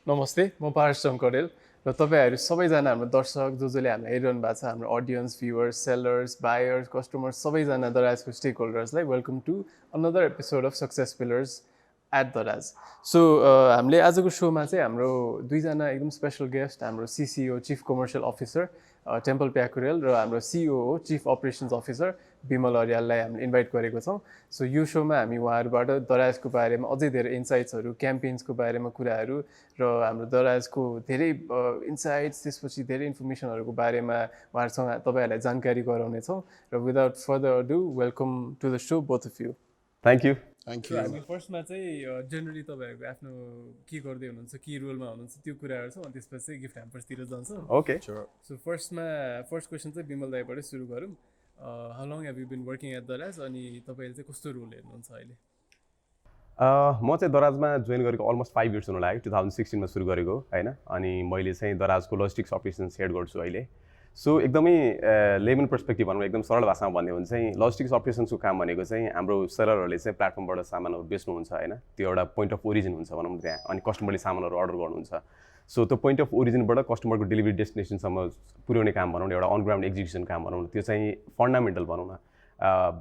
नमस्ते, म पारस करेल र तपाईहरु सबैजना हाम्रो दर्शक जसले हामीलाई हेरिरहनु भएको छ, हाम्रो audience, viewers, sellers, buyers, customers सबैजना दराजको स्टेक होल्डर्सलाई welcome to another episode of success pillars at Daraz. So हामीले आजको शोमा चाहिँ हाम्रो दुईजना एकदम स्पेशल गेस्ट, हाम्रो CCO chief commercial officer Temple Pyakurel र हाम्रो COO chief operations officer Bimal अर्याललाई हामीले इन्भाइट गरेको छौँ। सो यो शोमा हामी उहाँहरूबाट दराजको बारेमा अझै धेरै इन्साइट्सहरू, क्याम्पेन्सको बारेमा कुराहरू र हाम्रो दराजको धेरै इन्साइट्स, त्यसपछि धेरै इन्फर्मेसनहरूको बारेमा उहाँहरूसँग तपाईँहरूलाई जानकारी गराउनेछौँ। र without further ado welcome to the show both of you. Thank you. हामी फर्स्टमा चाहिँ जेनरली तपाईँहरूको आफ्नो के गर्दै हुनुहुन्छ, के रोलमा हुनुहुन्छ त्यो कुराहरू छ, अनि त्यसपछि चाहिँ गिफ्ट ह्याम्पर्सतिर जान्छौँ। ओके। सो फर्स्ट क्वेसन चाहिँ विमल दाईबाटै सुरु गरौँ। How long have you been working at Daraz, अनि तपाईँले चाहिँ कस्तो रोल हेर्नुहुन्छ अहिले? म चाहिँ दराजमा जोइन गरेको अलमोस्ट 5 इयर्स हुन लाग्यो। 2016मा सुरु गरेको होइन। अनि मैले चाहिँ दराजको लजिस्टिक्स अपरेसन्स हेड गर्छु अहिले। सो एकदमै लेमन पर्सपेक्टिभ भनौँ, एकदम सरल भाषामा भन्ने हो भने चाहिँ लजिस्टिक्स अपरेसन्सको काम भनेको चाहिँ हाम्रो सेलरहरूले चाहिँ प्लेटफर्मबाट सामानहरू बेच्नुहुन्छ होइन, त्यो एउटा पोइन्ट अफ ओरिजिन हुन्छ भनौँ त्यहाँ, अनि कस्टमरले सामानहरू अर्डर गर्नुहुन्छ। सो त्यो पोइन्ट अफ ओरिजिनबाट कस्टमरको डेलिभरी डेस्टिनेसनसम्म पुर्याउने काम भनौँ न, एउटा अन ग्राउन्ड एक्जिक्युसन काम भनौँ न, त्यो चाहिँ फन्डामेन्टल भनौँ न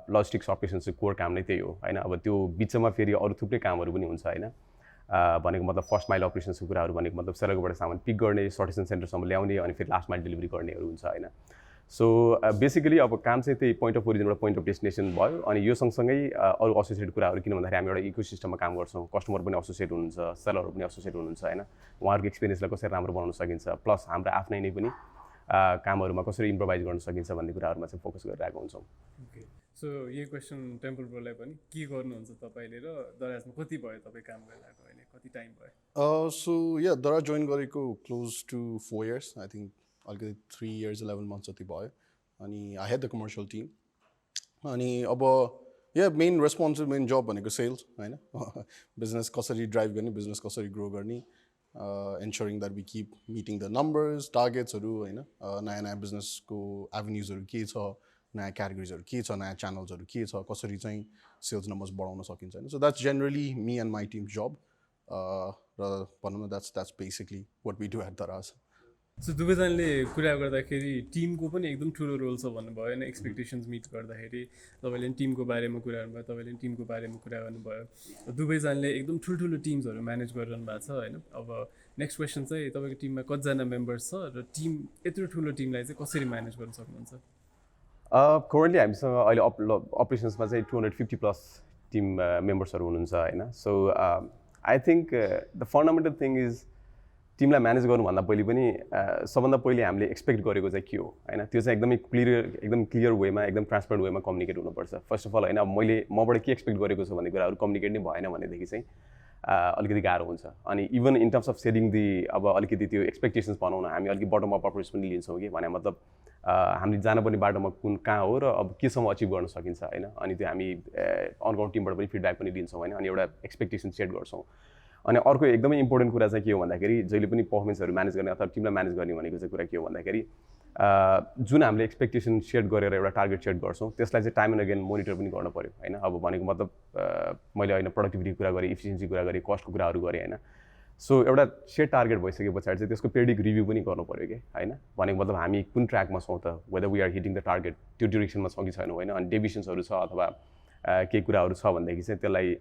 लजिस्टिक्स अपरेसन्सको कोर काम नै त्यही हो होइन। अब त्यो बिचमा फेरि अरू थुप्रै कामहरू पनि हुन्छ होइन। भनेको मतलब फर्स्ट माइल अपरेसन्सको कुराहरू भनेको मतलब सेलरकोबाट सामान पिक गर्ने, सर्टेसन सेन्टरसम्म ल्याउने, अनि फेरि लास्ट माइल डेलिभरी गर्नेहरू हुन्छ होइन। सो बेसिकली अब काम चाहिँ त्यही पोइन्ट अफ ओरिजिनबाट पोइन्ट अफ डेस्टिनेसन भयो। अनि यो सँगसँगै अरू एसोसिएटेड कुराहरू, किन भन्दाखेरि हामी एउटा इकोसिस्टममा काम गर्छौँ, कस्टमर पनि एसोसिएट हुनुहुन्छ, सेलरहरू पनि एसोसिएट हुनुहुन्छ होइन। उहाँहरूको एक्सपिरियन्सलाई कसरी राम्रो बनाउन सकिन्छ, प्लस हाम्रो आफ्नै नै पनि कामहरूमा कसरी इम्प्रोभाइज गर्न सकिन्छ भन्ने कुराहरूमा चाहिँ फोकस गरिरहेको हुन्छौँ। ओके, सो यही क्वेसन टेम्पल ब्रोलाई पनि, के गर्नुहुन्छ तपाईँले र दराजमा कति भयो तपाईँ काम गरिरहेको, अहिले कति टाइम भयो? सो या दराज जोइन गरेको close to 4 years, I think अलिकति 3 इयर्स 11 मन्थ्स जति भयो। अनि I head the commercial team. अनि अब या मेन रेस्पोन्सिबल मेन जब भनेको सेल्स होइन। बिजनेस कसरी ड्राइभ गर्ने, बिजनेस कसरी ग्रो गर्ने, ensuring that we keep meeting the numbers, targetsहरू होइन, नयाँ नयाँ बिजनेसको एभेन्युजहरू के छ, नयाँ क्याटेगोरिजहरू के छ, नयाँ च्यानल्सहरू के छ, कसरी चाहिँ सेल्स नम्बर्स बढाउन सकिन्छ होइन। So that's generally me and my team job. र भनौँ न that's basically what we do at Daraz. सो दुवैजनाले कुरा गर्दाखेरि टिमको पनि एकदम ठुलो रोल छ भन्नुभयो होइन। एक्सपेक्टेसन्स मिट गर्दाखेरि तपाईँले टिमको बारेमा कुरा गर्नुभयो, तपाईँले टिमको बारेमा कुरा गर्नुभयो। दुवैजनाले एकदम ठुल्ठुलो टिम्सहरू म्यानेज गरिरहनु भएको छ होइन। अब नेक्स्ट क्वेसन चाहिँ तपाईँको टिममा कतिजना मेम्बर्स छ र टिम यत्रो ठुलो टिमलाई चाहिँ कसरी म्यानेज गर्न सक्नुहुन्छ? करेन्टली हामीसँग अहिले अपरेसन्समा चाहिँ 250 प्लस टिम मेम्बर्सहरू हुनुहुन्छ होइन। So I think the fundamental thing is टिमलाई म्यानेज गर्नुभन्दा पहिले पनि सबभन्दा पहिले हामीले एक्सपेक्ट गरेको चाहिँ के हो होइन, त्यो चाहिँ एकदम क्लियर वेमा, एकदम ट्रान्सपेरेन्ट वेमा कम्युनिकेट हुनुपर्छ फर्स्ट अफ अल होइन। अब मैले मबाट के एक्सपेक्ट गरेको छु भन्ने कुराहरू कम्युनिकेट नै भएन भनेदेखि चाहिँ अलिकति गाह्रो हुन्छ। अनि even in terms of setting the अब अलिकति त्यो एक्सपेक्टेसन्स बनाउन हामी अलिकति बटम अप अप्रोच पनि लिन्छौँ कि भने मतलब हामीले जानुपर्ने बाटोमा कहाँ हो र अब केसम्म अचिभ गर्न सकिन्छ होइन। अनि त्यो हामी अनग्राउन्ड टिमबाट पनि फिडब्याक पनि लिन्छौँ होइन, अनि एउटा एक्सपेक्टेसन सेट गर्छौँ। अनि अर्को एकदमै इम्पोर्टेन्ट कुरा चाहिँ के हो भन्दाखेरि जहिले पनि पर्फर्मेन्सहरू म्यानेज गर्ने अथवा टिमलाई म्यानेज गर्ने भनेको चाहिँ कुरा के हो भन्दाखेरि जुन हामीले एक्सपेक्टेसन सेट गरेर एउटा टार्गेट सेट गर्छौँ त्यसलाई चाहिँ टाइम एन्ड अगेन मोनिटर पनि गर्नु पऱ्यो होइन। अब भनेको मतलब मैले होइन प्रोडक्टिभिटी कुरा गरेँ, इफिसियन्सी कुरा गरेँ, कस्टको कुराहरू गरेँ होइन। सो एउटा सेट टार्गेट भइसके पछाडि चाहिँ त्यसको पेरिडिक रिभ्यू पनि गर्नु पऱ्यो कि होइन। भनेको मतलब हामी कुन ट्र्याकमा छौँ त, whether we are hitting the target, त्यो डिरेक्सनमा छौँ कि छैनौँ होइन। अनि डेभिएसन्सहरू छ अथवा केही कुराहरू छ भनेदेखि चाहिँ त्यसलाई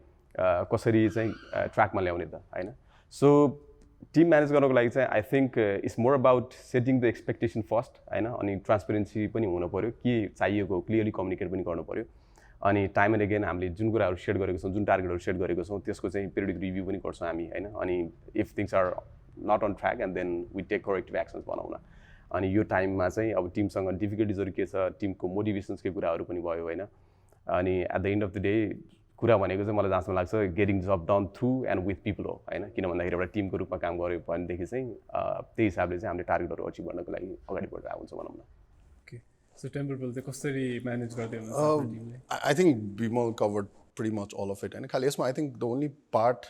कसरी चाहिँ ट्र्याकमा ल्याउने त होइन। सो टिम म्यानेज गर्नको लागि चाहिँ I think it's more about setting the expectation first होइन। अनि ट्रान्सपेरेन्सी पनि हुनु पऱ्यो, के चाहिएको क्लियरली कम्युनिकेट पनि गर्नु पऱ्यो। अनि टाइम एन्ड अगेन हामीले जुन कुराहरू सेट गरेको छौँ, जुन टार्गेटहरू सेट गरेको छौँ त्यसको चाहिँ पिरियडिक रिभ्यू पनि गर्छौँ हामी होइन। अनि if things are not on track and then we take corrective actions भनौँ न। अनि यो टाइममा चाहिँ अब टिमसँग डिफिकल्टिजहरू के छ, टिमको मोटिभेसन्सकै कुराहरू पनि भयो होइन। अनि at the end of the day कुरा भनेको चाहिँ मलाई जहाँसम्म लाग्छ getting job done through and with people हो होइन। किन भन्दाखेरि एउटा टिमको रूपमा काम गऱ्यो भनेदेखि चाहिँ त्यही हिसाबले चाहिँ हामीले टार्गेटहरू अचिभ गर्नको लागि अगाडि बढिरहेको हुन्छ भनौँ न। ओके, सो टेम्पल ब्रो चाहिँ कसरी म्यानेज गर्दै हुनुहुन्छ? I think Bimal covered pretty much all of it होइन। खालि यसमा I think the only part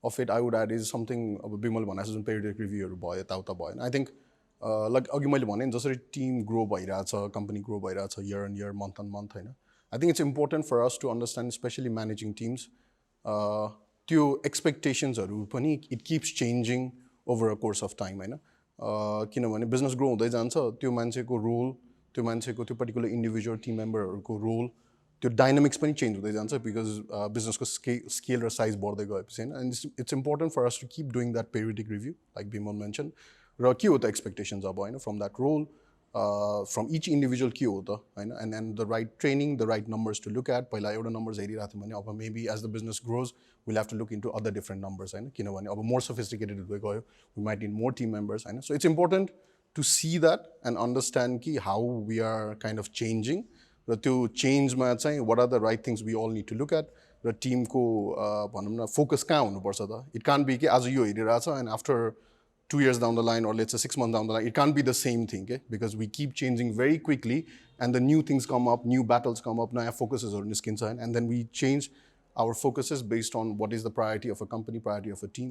of it I would add is something, अब विमल भनेको जुन पेरियडिक रिभ्यूहरू भयो यताउता भयो होइन। आई थिङ्क लाइक अघि मैले भने नि जसरी टिम ग्रो भइरहेछ, कम्पनी ग्रो भइरहेछ year on year, month on month होइन। I think it's important for us to understand, especially managing teams, त्यो expectations it keeps changing over a course of time होइन किनभने बिजनेस ग्रो हुँदै जान्छ त्यो मान्छेको रोल त्यो मान्छेको त्यो पर्टिकुलर इन्डिभिजुअल टिम मेम्बरहरूको रोल त्यो डाइनामिक्स पनि चेन्ज हुँदै जान्छ बिकज बिजनेसको स्केल र साइज बढ्दै गएपछि होइन and it's important for us to keep doing that periodic review like Bimal mention र के हो त एक्सपेक्टेसन्स अब होइन from that role from each individual के हो त होइन and the right training the right numbers to look at पहिला एउटा नम्बर्स हेरिरहेको थियौँ भने अब maybe as the business grows will have to look into other different numbers होइन किनभने अब मोर सफिस्टिकेटेड हुँदै गयो we might need more team members होइन so it's important to see that and understand कि how we are kind of changing र त्यो चेन्जमा चाहिँ what are the right things we all need to look at र टिमको भनौँ न फोकस कहाँ हुनुपर्छ त इट कान्ट बी कि आज यो हेरिरहेछ and after 2 years down the line or let's say 6 months down the line, it can't be the same thing because we keep changing very quickly and the new things come up, new battles come up, naya focuses on niskinsa and then we change our focuses based on what is the priority of a company, priority of a team.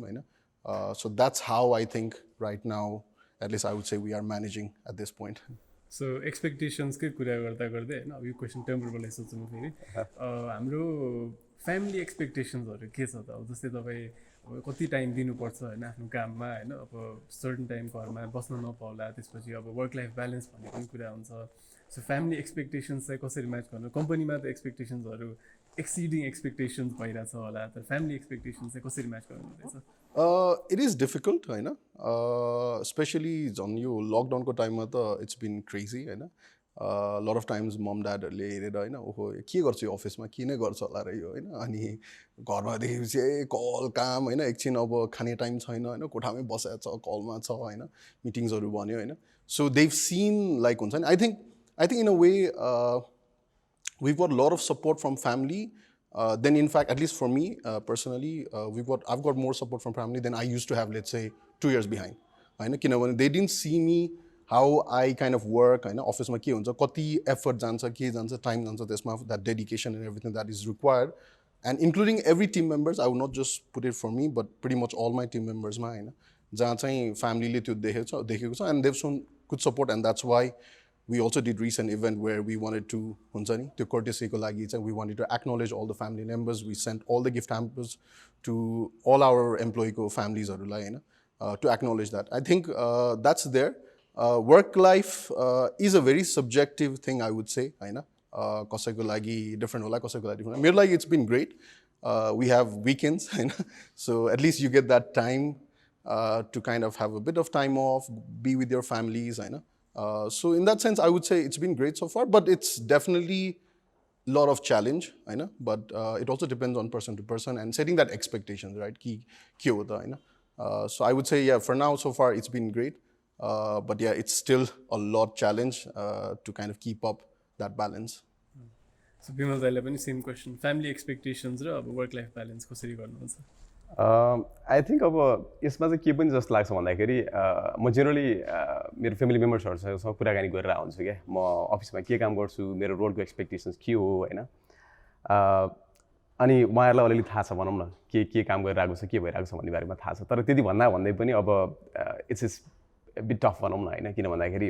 So that's how I think right now, at least I would say we are managing at this point. So expectations के कुरा गर्दा गर्दै हैन अब यो question टेम्परबल सोच्छु म फेरि हाम्रो फ्यामिली एक्सपेक्टेसन्सहरू के छ त अब जस्तै तपाईँ अब कति टाइम दिनुपर्छ होइन आफ्नो काममा होइन अब सर्टन टाइम घरमा बस्न नपाउला त्यसपछि अब वर्क लाइफ ब्यालेन्स भन्ने पनि कुरा हुन्छ सो फ्यामिली एक्सपेक्टेसन्स चाहिँ कसरी म्याच गर्नु कम्पनीमा त एक्सपेक्टेसन्सहरू एक्सिडिङ एक्सपेक्टेसन्स भइरहेछ होला तर फ्यामिली एक्सपेक्टेसन्स चाहिँ कसरी म्याच गर्नु हुँदैछ इट इज डिफिकल्ट होइन स्पेसली झन् यो लकडाउनको टाइममा त इट्स बिन क्रेजी होइन लट अफ टाइम्स मम ड्याडहरूले हेरेर होइन ओहो के गर्छु यो अफिसमा के नै गर्छ होला र यो होइन अनि घरमा देखेपछि कल काम होइन एकछिन अब खाने टाइम छैन होइन कोठामै बसेको छ कलमा छ होइन मिटिङ्सहरू भन्यो होइन सो देव सिन लाइक हुन्छ नि I think in a way we've got a lot of support from family then in fact at least for me personally I've got more support from family than I used to have let's say 2 years behind होइन किनभने they didn't see me how I kind of work होइन अफिसमा के हुन्छ कति effort जान्छ के जान्छ टाइम जान्छ त्यसमा that dedication and everything that is required and including every team members I would not just put it for me but pretty much all my team members मा होइन जहाँ चाहिँ फ्यामिलीले त्यो देखेको छ and they've shown good support and that's why we also did recent event where we wanted to हुन्छ नि त्यो courtesy को लागि चाहिँ we wanted to acknowledge all the family members we sent all the gift hampers to all our employee को familiesहरूलाई होइन to acknowledge that I think that's there work life is a very subjective thing I would say होइन कसैको लागि different होला कसैको लागि different मेरो लागि it's been great we have weekends होइन so at least you get that time to kind of have a bit of time off be with your families होइन so in that sense I would say it's been great so far but it's definitely a lot of challenge होइन but it also depends on person to person and setting that expectations right कि के हो त होइन so I would say yeah for now so far it's been great but yeah it's still a lot challenge to kind of keep up that balance so Bimal दाइलाई पनि same question family expectations र अब work life balance कसरी गर्नुहुन्छ I think अब यसमा चाहिँ के पनि जस्तो लाग्छ भन्दाखेरि म जेनरली मेरो फ्यामिली मेम्बर्सहरूसँग कुराकानी गरेर हुन्छु क्या म अफिसमा के काम गर्छु मेरो रोलको एक्सपेक्टेसन्स के हो होइन अनि उहाँहरूलाई अलिअलि थाहा छ भनौँ न के काम गरिरहेको छ के भइरहेको छ भन्ने बारेमा थाहा छ तर त्यति भन्दै पनि अब इट्स बिट टफ भनौँ न होइन किन भन्दाखेरि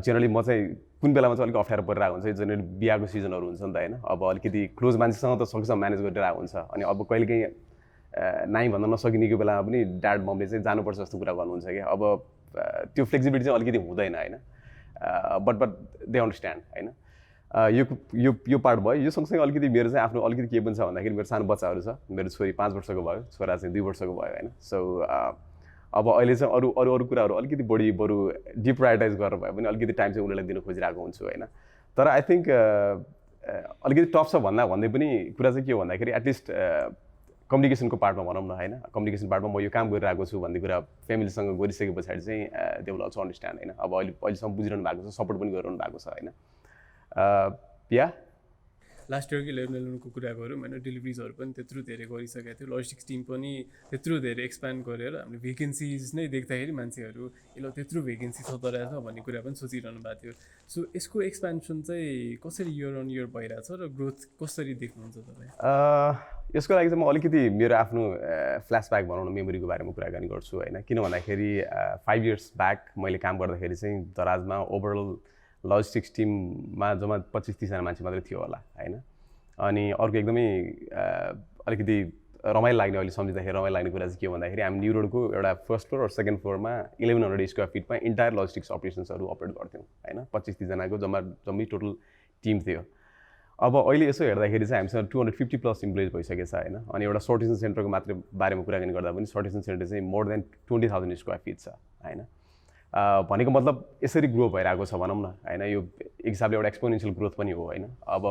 जेनरली म चाहिँ कुन बेलामा चाहिँ अलिक अप्ठ्यारो परिरहेको हुन्छ जेनरली बिहाको सिजनहरू हुन्छ नि त होइन अब अलिकति क्लोज मान्छेसँग त सकेसम्म म्यानेज गरिरहेको हुन्छ अनि अब कहिलेकाहीँ नाइ भन्न नसकिनेको बेलामा पनि ड्याड ममले चाहिँ जानुपर्छ जस्तो कुरा गर्नुहुन्छ क्या अब त्यो फ्लेक्सिबिलिटी चाहिँ अलिकति हुँदैन होइन बट दे अन्डरस्ट्यान्ड होइन यो पार्ट भयो यो सँगसँगै अलिकति मेरो चाहिँ आफ्नो अलिकति के पनि छ भन्दाखेरि मेरो सानो बच्चाहरू छ मेरो छोरी 5 वर्षको भयो छोरा चाहिँ 2 वर्षको भयो होइन सो अब अहिले चाहिँ अरू कुराहरू अलिकति बढी बरु डिप्रायोरिटाइज गरेर भए पनि अलिकति टाइम चाहिँ उनीहरूलाई दिन खोजिरहेको हुन्छु होइन तर आई थिङ्क अलिकति टफ छ भन्दै पनि कुरा चाहिँ के हो भन्दाखेरि एटलिस्ट कम्युनिकेसनको पार्टमा भनौँ न होइन कम्युनिकेसन पार्टमा म यो काम गरिरहेको छु भन्ने कुरा फ्यामिलीसँग गरिसके पछाडि चाहिँ दे विल अल्सो अन्डरस्ट्यान्ड होइन अब अहिलेसम्म बुझिरहनु भएको छ सपोर्ट पनि गरिरहनु भएको छ होइन या लास्ट इयर 11-11 को कुरा गरौँ होइन डेलिभरिजहरू पनि त्यत्रो धेरै गरिसकेको थियो लजिस्टिक्स टिम पनि त्यत्रो धेरै एक्सप्यान्ड गरेर हामीले भेकेन्सिज नै देख्दाखेरि मान्छेहरू यसले त्यत्रो भेकेन्सी छ त रहेछ भन्ने कुरा पनि सोचिरहनु भएको थियो सो यसको एक्सपेन्सन चाहिँ कसरी इयर अन इयर भइरहेछ र ग्रोथ कसरी देख्नुहुन्छ तपाईँ यसको लागि चाहिँ म अलिकति मेरो आफ्नो फ्ल्यासब्याक भनौँ न मेमोरीको बारेमा कुराकानी गर्छु होइन किन भन्दाखेरि 5 years ब्याक मैले काम गर्दाखेरि चाहिँ दराजमा ओभरअल लजिस्टिक्स टिममा जम्मा 25-30 जना मान्छे मात्रै थियो होला होइन अनि अर्को एकदमै अलिकति रमाइलो लाग्ने अहिले सम्झिँदाखेरि रमाइलो लाग्ने कुरा चाहिँ के भन्दाखेरि हामी न्यु रोडको एउटा फर्स्ट फ्लोर र सेकेन्ड फ्लोरमा 1100 स्क्वायर फिटमा इन्टायर लजिस्टिक्स अपरेसन्सहरू अपरेट गर्थ्यौँ होइन 25-30जनाको जम्मै टोटल टिम थियो अब अहिले यसो हेर्दाखेरि चाहिँ हामीसँग 250+ इम्प्लोइज भइसकेको छ होइन अनि एउटा सर्टेसन सेन्टरको मात्रै बारेमा कुराकानी गर्दा पनि सर्टेसन सेन्टर चाहिँ मोर देन 20,000 स्क्वायर फिट छ होइन भनेको मतलब यसरी ग्रो भइरहेको छ भनौँ न होइन यो एक हिसाबले एउटा एक्सपोनेन्सियल ग्रोथ पनि हो होइन अब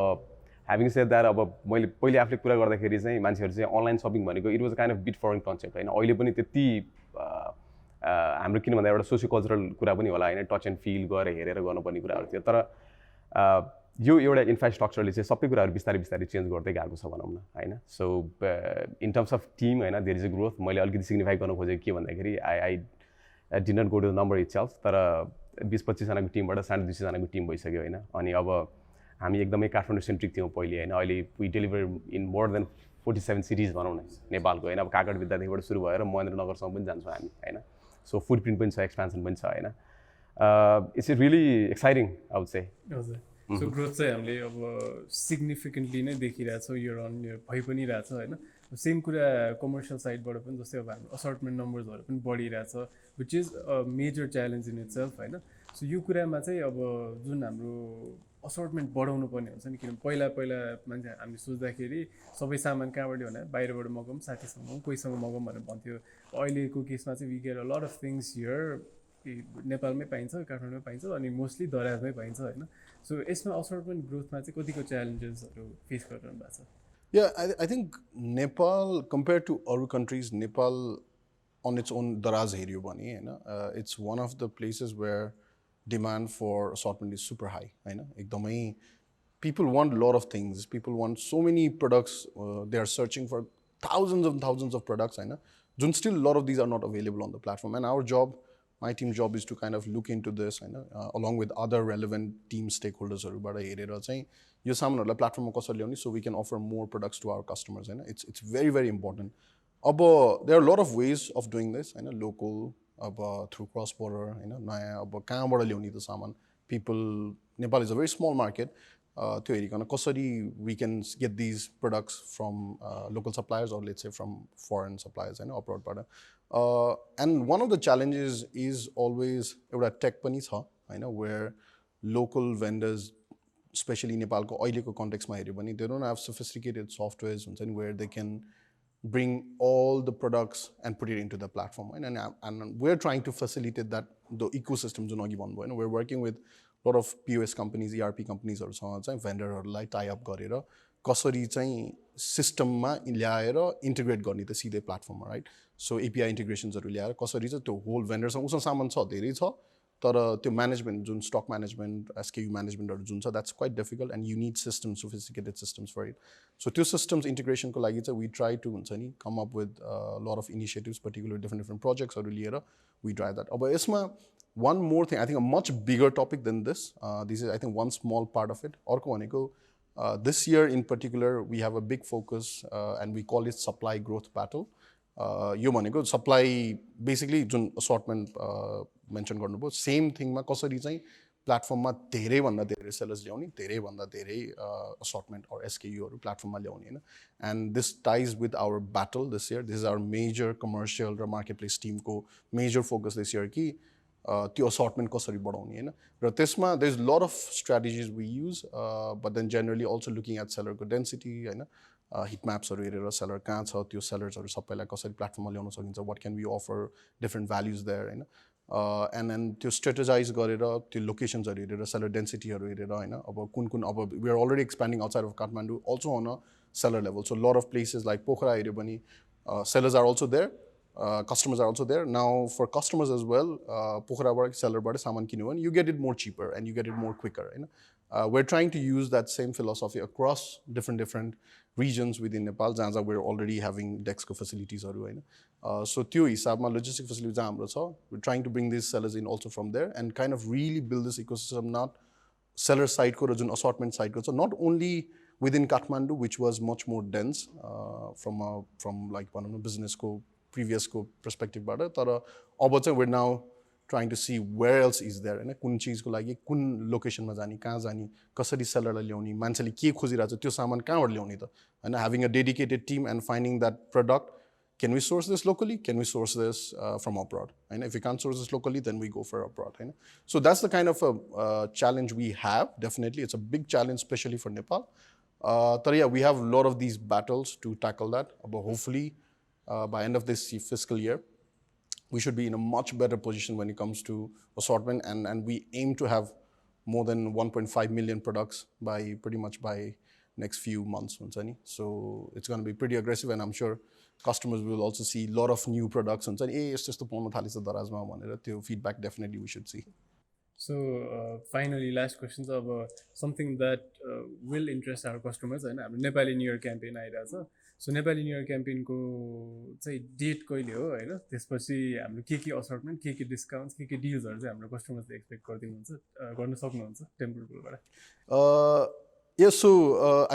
ह्याभिङ सेड द्याट अब मैले पहिले आफूले कुरा गर्दाखेरि चाहिँ मान्छेहरू चाहिँ अनलाइन सपिङ भनेको it was kind of beet foreign concept होइन अहिले पनि त्यति हाम्रो किन भन्दा एउटा सोसियो कल्चरल कुरा पनि होला होइन टच एन्ड फिल गरेर हेरेर गर्नुपर्ने कुराहरू थियो तर यो एउटा इन्फ्रास्ट्रक्चरले चाहिँ सबै कुराहरू बिस्तारै बिस्तारै चेन्ज गर्दै गएको छ भनौँ न होइन so in terms of team होइन देयर इज अ ग्रोथ मैले अलिकति सिग्निफाई गर्न खोजेको के भन्दाखेरि I did not go to the number itself तर 20-25जनाको टिमबाट 250जनाको टिम भइसक्यो होइन अनि अब हामी एकदमै काठमाडौँ सेन्ट्रिक थियौँ पहिले होइन अहिले we deliver in more than 47 cities भनौँ न नेपालको होइन अब काकड विद्यादेखिबाट सुरु भएर महेन्द्रनगरसम्म पनि जान्छौँ हामी होइन सो फुटप्रिन्ट पनि छ एक्सपेन्सन पनि छ होइन it's really exciting I would say हजुर सो ग्रोथ चाहिँ हामीले अब सिग्निफिकेन्टली नै देखिरहेछौँ इयर अन इयर भइ पनि रहेछ होइन सेम कुरा कमर्सियल साइडबाट पनि जस्तै अब हाम्रो असर्टमेन्ट नम्बर्सहरू पनि बढिरहेछ which is a major challenge in itself होइन सो यो कुरामा चाहिँ अब जुन हाम्रो असर्टमेन्ट बढाउनु पर्ने हुन्छ नि किनभने पहिला मान्छे हामीले सोच्दाखेरि सबै सामान कहाँबाट भने बाहिरबाट मगाउँ साथीसँग मगाउँ कोहीसँग मगाउँ भनेर भन्थ्यो अहिलेको केसमा चाहिँ we get a lot of things here नेपालमै पाइन्छ काठमाडौँमै पाइन्छ अनि मोस्टली दराजमै पाइन्छ होइन सो यसमा असर्टमेन्ट ग्रोथमा चाहिँ कतिको च्यालेन्जेसहरू फेस गरिरहनु भएको छ Yeah, I think Nepal, compared to other countries, Nepal on its own, daraz हेऱ्यो भने होइन it's one of the places where demand for assortment is super high होइन एकदमै people want a lot of things, people want so many products, they are searching for thousands of products होइन जुन still a lot of these are not available on the platform and our job, my team's job is to kind of look into this होइन along with other relevant team stakeholdersहरूबाट हेरेर चाहिँ यो सामानहरूलाई प्लेटफर्ममा कसरी ल्याउने so we can offer more products to our customers होइन it's very important अब there are lot of ways of doing this होइन लोकल अब थ्रु क्रस बोर्डर होइन नयाँ अब कहाँबाट ल्याउने त सामान people Nepal is a very small market त्यो हेरिकन कसरी we can get these products from local suppliers or let's say from foreign suppliers होइन अब्रोडबाट and one of the challenges is always एउटा टेक पनि छ होइन वेयर लोकल भेन्डर्स स्पेसली नेपालको अहिलेको कन्टेक्समा हेऱ्यो भने they don't have sophisticated softwares हुन्छ नि where they can bring all the products and put it into the platform होइन and we're trying to facilitate that the ecosystem जुन अघि भन्नुभयो होइन we're working with lot of POS companies ERP कम्पनीजहरूसँग चाहिँ भेन्डरहरूलाई टाइअप गरेर कसरी चाहिँ सिस्टममा ल्याएर इन्टिग्रेट गर्ने त सिधै प्लेटफर्ममा राइट सो एपिआई इन्टिग्रेसन्सहरू ल्याएर कसरी चाहिँ त्यो होल भेन्डरसँग उसँग सामान छ धेरै छ तर त्यो म्यानेजमेन्ट जुन स्टक म्यानेजमेन्ट एसकेयु म्यानेजमेन्टहरू जुन छ that's quite difficult and you need systems sophisticated systems for it so त्यो सिस्टम्स इन्टिग्रेसनको लागि चाहिँ वी ट्राई टु हुन्छ नि come up with lot of initiatives particular different प्रोजेक्ट्सहरू लिएर वी ट्राई द्याट अब यसमा one more thing, I think a much bigger topic than this. This is, I think, one small part of it. Orko vaneko, this year in particular, we have a big focus and we call it supply growth battle. Yo vaneko supply basically जुन assortment mention गर्नुभयो same thing मा कसरी चाहिँ प्लेटफर्ममा धेरैभन्दा धेरै sellers ल्याउने धेरैभन्दा धेरै assortment or SKUहरू प्लेटफर्ममा ल्याउने होइन and this ties with our battle this year. This is our major commercial र marketplace टिमको major focus this year कि त्यो असर्टमेन्ट कसरी बढाउने होइन र त्यसमा there is lot of strategies we use but then generally also looking at सेलरको डेन्सिटी होइन हिट म्याप्सहरू हेरेर सेलर कहाँ छ त्यो सेलर्सहरू सबैलाई कसरी प्लेटफर्ममा ल्याउन सकिन्छ what can we offer different values there होइन एन्ड त्यो स्ट्रेटेजाइज गरेर त्यो लोकेसन्सहरू हेरेर सेलर डेन्सिटीहरू हेरेर होइन अब कुन अब we are already expanding outside of Kathmandu also on a seller level so lot of places like Pokhara हेऱ्यो भने sellers are also there customers are also there. Now for customers as well, Pokhara seller saman kinyo and you get it more cheaper and you get it more quicker. We're trying to use that same philosophy across different regions within Nepal. Janza we're already having Dexco facilities so tyo hisabma logistic facilities hamro cha. We're trying to bring these sellers in also from there and kind of really build this ecosystem, not seller side ko ra jun assortment side ko. So not only within Kathmandu, which was much more dense from like one of the business ko previous को perspective बाट तर अब चाहिँ we're now trying to see where else is there होइन कुन चिजको लागि कुन लोकेसनमा जाने कहाँ जाने कसरी सेलरलाई ल्याउने मान्छेले के खोजिरहेको छ त्यो सामान कहाँबाट ल्याउने त होइन having a dedicated team and finding that product can we source this locally can we source this from abroad and if we can't source this locally then we go for abroad you know? So that's the kind of a challenge we have. Definitely it's a big challenge especially for Nepal but yeah we have a lot of these battles to tackle that but hopefully by end of this fiscal year we should be in a much better position when it comes to assortment and we aim to have more than 1.5 million products by pretty much by next few months so it's going to be pretty aggressive and I'm sure customers will also see a lot of new products and say it's just the pauna thalis darazma bhanera त्यो feedback definitely we should see. So finally last questions of something that will interest our customers हैन हाम्रो Nepali new year campaign आइरहेछ so Nepali new year क्याम्पेनको चाहिँ date कहिले हो हैन त्यसपछि हाम्रो के असर्टमेन्ट के डिस्काउन्ट्स के डिल्सहरु चाहिँ हाम्रो कस्टमर्सले एक्सपेक्ट गर्दिनुहुन्छ गर्न सक्नुहुन्छ temple पुलबाट yes so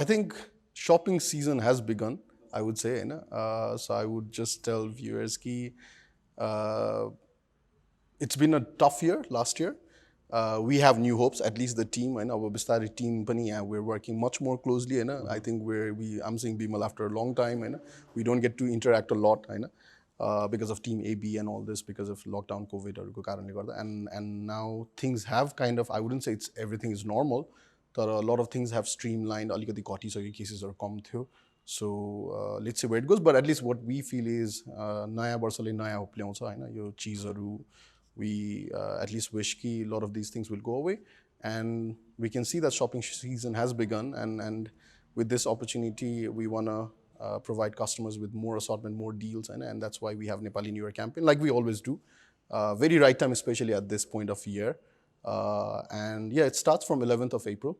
I think shopping season has begun I would say so I would just tell viewers ki it's been a tough year last year we have new hopes at least the team and our bistari team pani we're working much more closely I think I'm seeing Bimal after a long time we don't get to interact a lot because of team AB and all this because of lockdown COVID ko karanle garda and now things have kind of I wouldn't say it's everything is normal but a lot of things have streamlined alikati घटिसक्यो केसेसहरु कम थियो so let's see where it goes but at least what we feel is नयाँ वर्षले नयाँ hope ल्याउँछ हैन यो चीजहरु we at least wish ki a lot of these things will go away and we can see that shopping season has begun and with this opportunity we want to provide customers with more assortment more deals and that's why we have Nepali New Year campaign like we always do very right time especially at this point of year and yeah it starts from 11th of April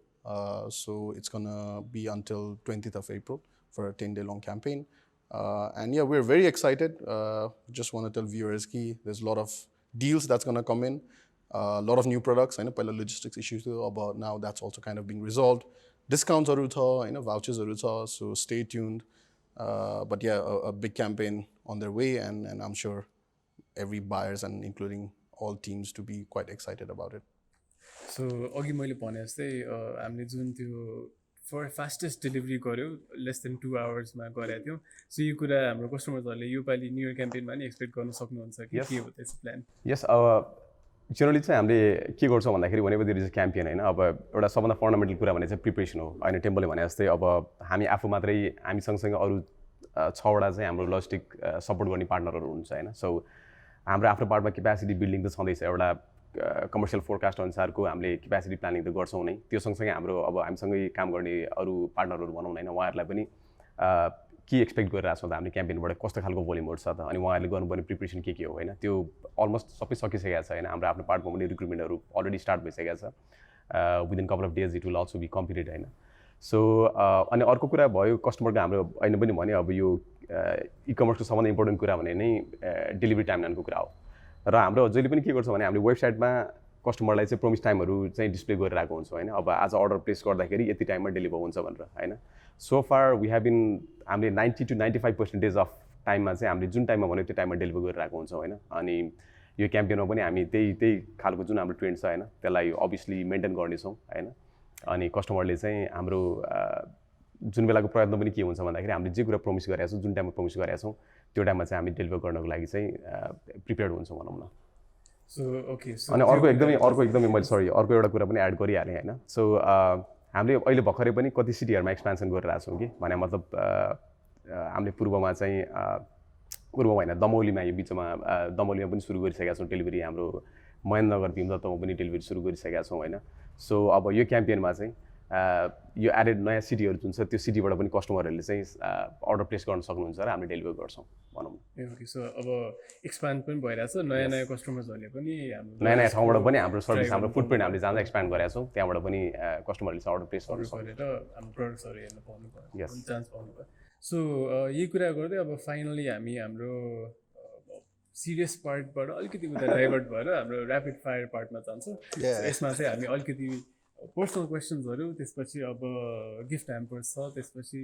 so it's gonna be until 20th of April for a 10-day long campaign and yeah we're very excited just want to tell viewers ki there's a lot of deals that's going to come in a lot of new products I know pahila logistics issues about now that's also kind of being resolved discounts haru cha vouchers haru cha so stay tuned but yeah a big campaign on their way and I'm sure every buyers and including all teams to be quite excited about it. So अघि मैले भने जस्तै हामीले जुन त्यो fastest delivery गऱ्यो less than 2 आवर्समा गरेको थियौँ सो यो कुरा हाम्रो कस्टमर्सहरूले योपालि न्यू इयर क्याम्पेनमा नि एक्सपेक्ट गर्न सक्नुहुन्छ कि के हो त्यसको प्लान यस अब जेनरली चाहिँ हामीले के गर्छौँ भन्दाखेरि भनेको देयर इज अ क्याम्पेन होइन अब एउटा सबभन्दा फन्डामेन्टल कुरा भने चाहिँ प्रिपरेसन हो होइन टेम्पलले भने जस्तै अब हामी आफू मात्रै हामी सँगसँगै अरू 6वटा चाहिँ हाम्रो लजिस्टिक सपोर्ट गर्ने पार्टनरहरू हुन्छ होइन सो हाम्रो आफ्नो पार्टमा क्यापेसिटी बिल्डिङ त छँदैछ एउटा कमर्सियल फोरकास्ट अनुसारको हामीले क्यापेसिटी प्लानिङ त गर्छौँ नै त्यो सँगसँगै हाम्रो अब हामीसँगै काम गर्ने अरू पार्टनरहरू भनौँ होइन उहाँहरूलाई पनि के एक्सपेक्ट गरिरहेको छौँ त हामीले क्याम्पेनबाट कस्तो खालको भोल्युमहरू छ त अनि उहाँहरूले गर्नुपर्ने प्रिपरेसन के हो होइन त्यो अलमोस्ट सबै सकिसकेको छ होइन हाम्रो आफ्नो पार्टमा पनि रिक्रुटमेन्टहरू अलरेडी स्टार्ट भइसकेको छ within couple of days it will also be completed होइन सो अनि अर्को कुरा भयो कस्टमरको हाम्रो अहिले पनि भने अब यो इ कमर्सको सबभन्दा इम्पोर्टेन्ट कुरा भने नै डेलिभरी टाइमलाइनको कुरा हो र हाम्रो जहिले पनि के गर्छौँ भने हामीले वेबसाइटमा कस्टमरलाई चाहिँ प्रोमिस टाइमहरू चाहिँ डिस्प्ले गरिरहेको हुन्छौँ होइन अब आज अर्डर प्लेस गर्दाखेरि यति टाइममा डेलिभर हुन्छ भनेर होइन so far we have been हामीले 90 to 95% अफ टाइममा चाहिँ हामीले जुन टाइममा भन्यो त्यो टाइममा डेलिभर गरिरहेको हुन्छौँ होइन अनि यो क्याम्पेनमा पनि हामी त्यही खालको जुन हाम्रो ट्रेन्ड छ होइन त्यसलाई अभियसली मेन्टेन गर्नेछौँ होइन अनि कस्टमरले चाहिँ हाम्रो जुन बेलाको प्रयत्न पनि के हुन्छ भन्दाखेरि हामीले जे कुरा प्रोमिस गरेका छौँ जुन टाइममा प्रोमिस गरेका छौँ त्यो टाइममा चाहिँ हामी डेलिभर गर्नको लागि चाहिँ प्रिपेयर्ड हुन्छौँ भनौँ न सो ओके अनि अर्को एकदमै मैले सरी अर्को एउटा कुरा पनि एड गरिहालेँ होइन सो हामीले अहिले भर्खरै पनि कति सिटीहरूमा एक्सपेन्सन गरिरहेको छौँ कि भने मतलब हामीले पूर्वमा चाहिँ पूर्वमा होइन दमौलीमा यो बिचमा दमौलीमा पनि सुरु गरिसकेका छौँ डेलिभरी हाम्रो महेन्द्रनगर भीमदत्तमा पनि डेलिभरी सुरु गरिसकेका छौँ होइन सो अब यो क्याम्पेनमा चाहिँ यो एडेड नयाँ सिटीहरू जुन छ त्यो सिटीबाट पनि कस्टमरहरूले चाहिँ अर्डर प्लेस गर्न सक्नुहुन्छ र हामीले डेलिभर गर्छौँ भनौँ ओके सो अब एक्सपान्ड पनि भइरहेछ नयाँ कस्टमर्सहरूले पनि नयाँ ठाउँबाट पनि हाम्रो सर्भिस हाम्रो फुटप्रिन्ट हामीले जहाँ एक्सपान्ड गरेका छौँ त्यहाँबाट पनि कस्टमरहरूले चाहिँ अर्डर प्लेस गर्न गरेर हाम्रो प्रडक्ट्सहरू हेर्न पाउनुभयो चान्स पाउनुभयो सो यही कुरा गर्दै अब फाइनली हामी हाम्रो सिरियस पार्टबाट अलिकति उता डाइभर्ट भएर हाम्रो ऱ्यापिड फायर पार्टमा जान्छौँ यसमा चाहिँ हामी अलिकति पर्सनल क्वेसन्सहरू त्यसपछि अब गिफ्ट ह्याम्पर्स छ त्यसपछि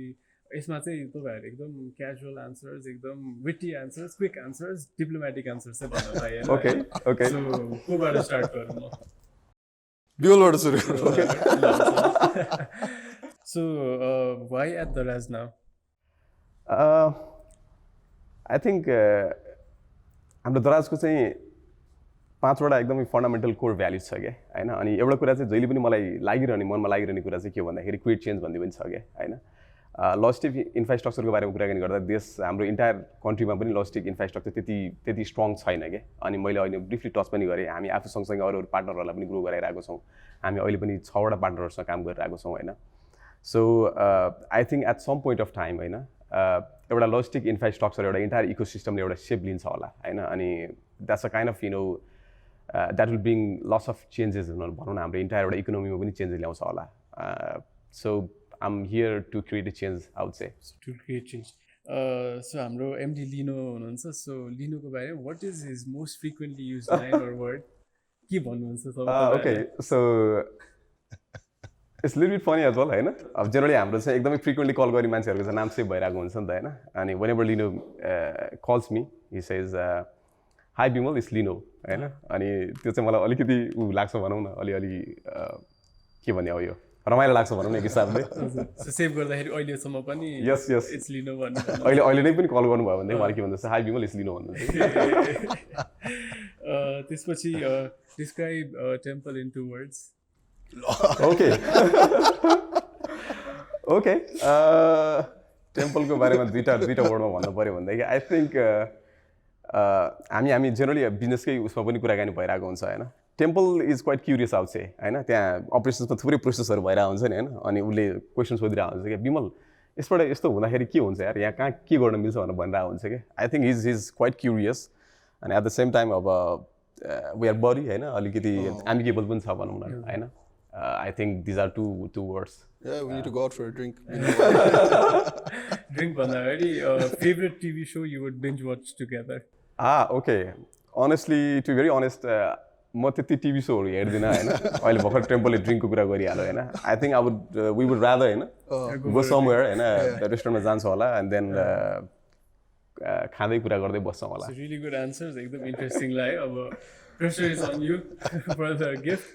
यसमा चाहिँ तपाईँहरू एकदम क्याजुअल आन्सर्स एकदम witty answers quick answers diplomatic answers चाहिँ भन्न पाइएन Okay, okay. सो कोबाट स्टार्ट गरौँ म बिमलबाट सुरु so why at Daraz now I think हाम्रो दराजको चाहिँ 5वटा एकदमै फन्डामेन्टल कोर भ्याल्युज छ क्या होइन अनि एउटा कुरा चाहिँ जहिले पनि मलाई लागिरहने मनमा लागिरहने कुरा चाहिँ के हो भन्दाखेरि क्रिएट चेन्ज भन्ने पनि छ क्या होइन लजिस्टिक इन्फ्रास्ट्रक्चरको बारेमा कुराकानी गर्दा देश हाम्रो इन्टायर कन्ट्रीमा पनि लजिस्टिक इन्फ्रास्ट्रक्चर त्यति स्ट्रङ छैन क्या अनि मैले अहिले ब्रिफली टच पनि गरेँ हामी आफू सँगसँगै अरू पार्टनरहरूलाई पनि ग्रो गराइरहेको छौँ हामी अहिले पनि 6वटा पार्टनरहरूसँग काम गरिरहेको छौँ होइन so I think at some point of time होइन एउटा लजिस्टिक इन्फ्रास्ट्रक्चर एउटा इन्टायर इकोसिस्टमले एउटा सेप लिन्छ होला होइन अनि that's a kind of that will bring lots of changes भनौँ न हाम्रो इन्टायर एउटा इकोनोमीमा पनि चेन्जेस ल्याउँछ होला so I'm here to create a change out say to create change so हाम्रो एमडी लिनो हुनुहुन्छ सो लिनोको बारेमा what is his most frequently use line or word के भन्नुहुन्छ okay so it's little bit funny as well होइन अब generally हाम्रो चाहिँ एकदमै फ्रिक्वेन्टली कल गर्ने मान्छेहरूको चाहिँ नाम सेभ भइरहेको हुन्छ नि त होइन अनि whenever Lino calls me he says hi Bimal is Lino होइन अनि त्यो चाहिँ मलाई अलिकति लाग्छ भनौँ न अलिअलि के भन्ने हो यो रमाइलो लाग्छ भनौँ न एक हिसाबले सेभ गर्दाखेरि अहिलेसम्म पनि यस इट्स लिनो भन्नु अहिले नै पनि कल गर्नुभयो भने उहाँले के भन्दैछ हाई बिमल इज लिनो भन्नुहुन्छ त्यसपछि describe Temple in 2 words okay okay टेम्पलको बारेमा दुईवटा वर्डमा भन्नु पऱ्यो भनेदेखि आई थिङ्क हामी जेनरली बिजनेसकै उसमा पनि कुराकानी भइरहेको हुन्छ होइन टेम्पल इज क्वाइट क्युरियस आउँछ होइन त्यहाँ अपरेसन्समा थुप्रै प्रोसेसहरू भइरहेको हुन्छ नि होइन अनि उसले क्वेसन सोधिरहेको हुन्छ क्या विमल यसबाट यस्तो हुँदाखेरि के हुन्छ यार यहाँ कहाँ के गर्न मिल्छ भनेर भनिरहेको हुन्छ क्या I think is quite curious अनि एट द सेम टाइम अब वी आर बडी होइन अलिकति एम्बिकेबल पनि छ भनौँ न होइन I think these are two words. Yeah, we need to go out for a drink. Drink भन्दाखेरि favorite TV show you would binge watch together? Okay. Honestly, to be very honest, म त्यति टिभी सोहरू हेर्दिनँ होइन अहिले भर्खर टेम्पलले ड्रिङ्कको कुरा गरिहाल्यो होइन I think we would rather होइन गो समवेयर होइन रेस्टुरेन्टमा जान्छ होला एन्ड देन खाँदै कुरा गर्दै बस्छौँ होला रियली गुड आन्सर्स एकदम इन्ट्रेस्टिङ लाग्यो अब pressure is on you for the gift.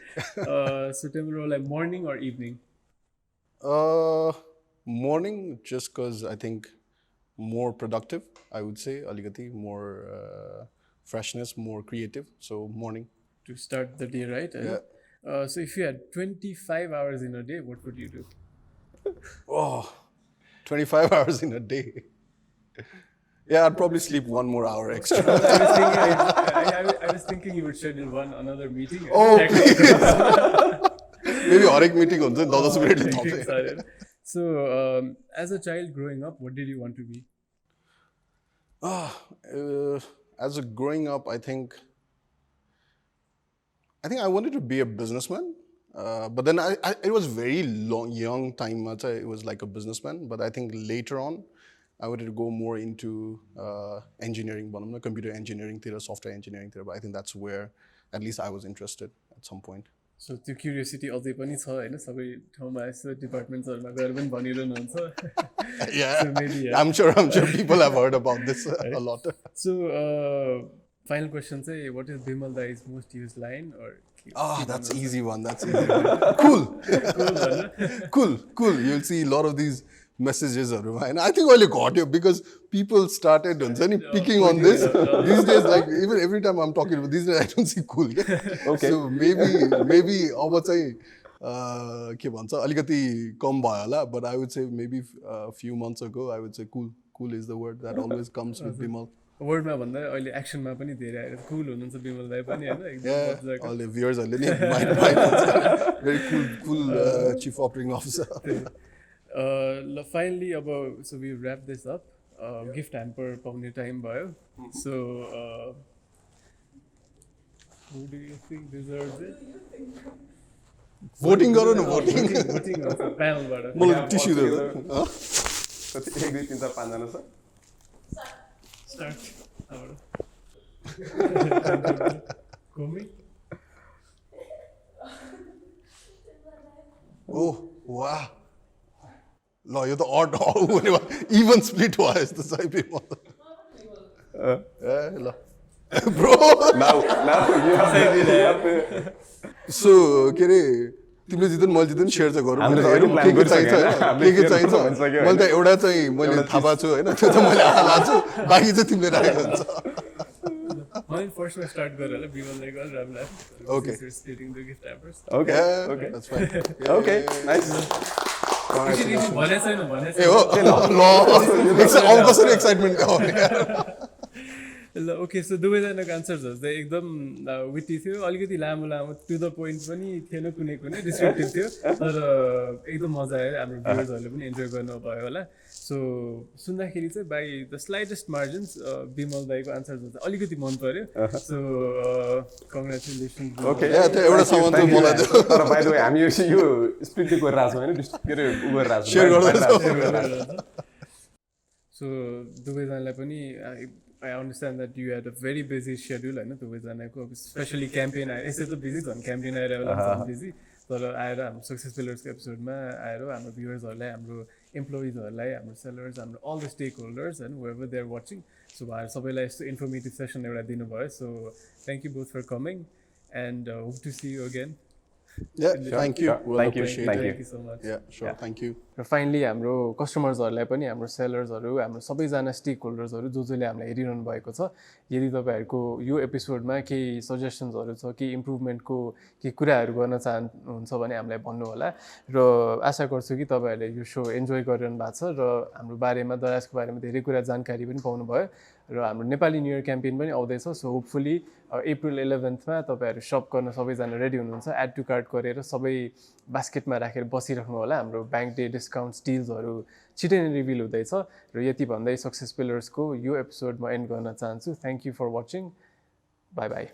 So tell me, like morning or evening? Morning, just because I think more productive, I would say, aligati, more freshness, more creative. So morning. To start the day, right? Yeah. So if you had 25 hours in a day, what would you do? 25 hours in a day. Yeah, I'd probably sleep 1 more hour extra. I was thinking you would schedule another meeting. Oh, please. Maybe horric meeting on 10 minutes. So, as a child growing up, what did you want to be? As a growing up, I think I wanted to be a businessman. But then it was very young time. It was like a businessman. But I think later on, I wanted to go more into engineering, computer engineering, software engineering. But I think that's where at least I was interested at some point. So the curiosity अझै पनि छ हैन सबै ठाउँमा यस्तो डिपार्टमेन्ट्सहरुमा गएर पनि भनिरहनुहुन्छ Yeah. So maybe yeah. I'm sure people have heard about this a lot. So final question say what is Bimal Dai's most used line or that's easy one. Cool. You'll see a lot of these messages and I think only got you because people started picking on this these days. Like even every time I'm talking about these days, I don't see cool. Okay. So maybe अब चाहिँ के भन्छ अलिकति कम भयो होला, but I would say maybe a few months ago I would say cool is the word that always comes with Bimal. वर्डमा भन्दा अहिले एक्सनमा पनि धेरै आएर कुल हुनुहुन्छ बिमल दाइ पनि हैन एकदम all the viewers are living very cool chief operating officer. Finally, so we wrap this up. Gift hamper paune time bhayo. So who do you think deserves it? Voting garo na voting panel bhara. मलाई tissue they. कति 1 2 3 4 5 जना छ. Start. Komi? Oh, wow. ल यो त odd even split भयो जस्तो छ है बिमल ए ल ब्रो सो के अरे तिमीले जित्नु मैले जित्नु सेयर चाहिँ गरौँ हामीले त हेरौँ अहिले के plan चाहिन्छ गरिसक्यो होइन होइन? के चाहिन्छ हामीले भनिसक्यो मैले त एउटा चाहिँ मैले थाहा पाएको छु होइन त्यो त मैले आँखा लाग्छु बाँकी चाहिँ तिमीले राखेको हुन्छ मैले फर्स्टमा स्टार्ट गरेर होला बिमलले गर रामलाई Okay. Splitting the gift hampers Okay, Yeah, okay. that's fine. Okay, nice. भने छैन भने ए हो ल अब कसरी एक्साइटमेन्ट आउने ल ओके सो दुवैजनाको आन्सर्सहरू चाहिँ एकदम विटी थियो अलिकति लामो लामो टु द पोइन्ट पनि थिएन कुनै कुनै डिस्क्रिप्टिभ थियो तर एकदम मजा आयो हाम्रो भ्युवर्सहरूले पनि इन्जोय गर्नुभयो होला सो सुन्दाखेरि चाहिँ by the slightest margins Bimal दाईको आन्सर्सहरू चाहिँ अलिकति मन पऱ्यो सो कङ्ग्रेचुलेसन Okay. ए त्यो एउटा सामान चाहिँ मलाई दियो तर बाइ द वे हामी यो स्प्लिट चाहिँ गरिरहेको छौँ होइन के अरे उ गरिरहेको छौँ Share गर्दैछौँ। सो दुवैजनालाई पनि I understand that you had a very busy schedule होइन दुवैजनाको स्पेसली क्याम्पेन आएर यसै त बिजी झन् क्याम्पेन आएर होला बिजी तर आएर हाम्रो सक्सेस पिलर्सको एपिसोडमा आएर हाम्रो भ्युवर्सहरूलाई हाम्रो इम्प्लोइजहरूलाई हाम्रो सेलर्स हाम्रो अल द स्टेक होल्डर्स होइन whoever they are watching so उहाँहरू सबैलाई यस्तो इन्फर्मेटिभ सेसन एउटा दिनुभयो so thank you both for coming and hope to see you again Yeah, thank you. Sure. We'll Thank you. appreciate Thank it. you. Thank you so much Yeah, sure. Thank you. र finally हाम्रो कस्टमर्सहरूलाई पनि हाम्रो सेलर्सहरू हाम्रो सबैजना stake होल्डर्सहरू जसले हामीलाई हेरिरहनु भएको छ यदि तपाईँहरूको यो एपिसोडमा केही सजेसन्सहरू छ केही इम्प्रुभमेन्टको केही कुराहरू गर्न चाहनुहुन्छ भने हामीलाई भन्नु होला र आशा गर्छु कि तपाईँहरूले यो सो इन्जोय गरिरहनु भएको छ र हाम्रो बारेमा दराजको बारेमा धेरै कुरा जानकारी पनि पाउनुभयो र हाम्रो नेपाली न्यु इयर क्याम्पेन पनि आउँदैछ सो होपफुली अप्रिल 11मा तपाईँहरू सप गर्न सबैजना रेडी हुनुहुन्छ एड टु कार्ट गरेर सबै बास्केटमा राखेर बसिराख्नु होला हाम्रो ब्याङ्क डे डिस्काउन्ट्स डिल्सहरू छिटै नै रिभिल हुँदैछ र यति भन्दै सक्सेस पिलर्सको यो एपिसोड म एन्ड गर्न चाहन्छु thank you for watching bye by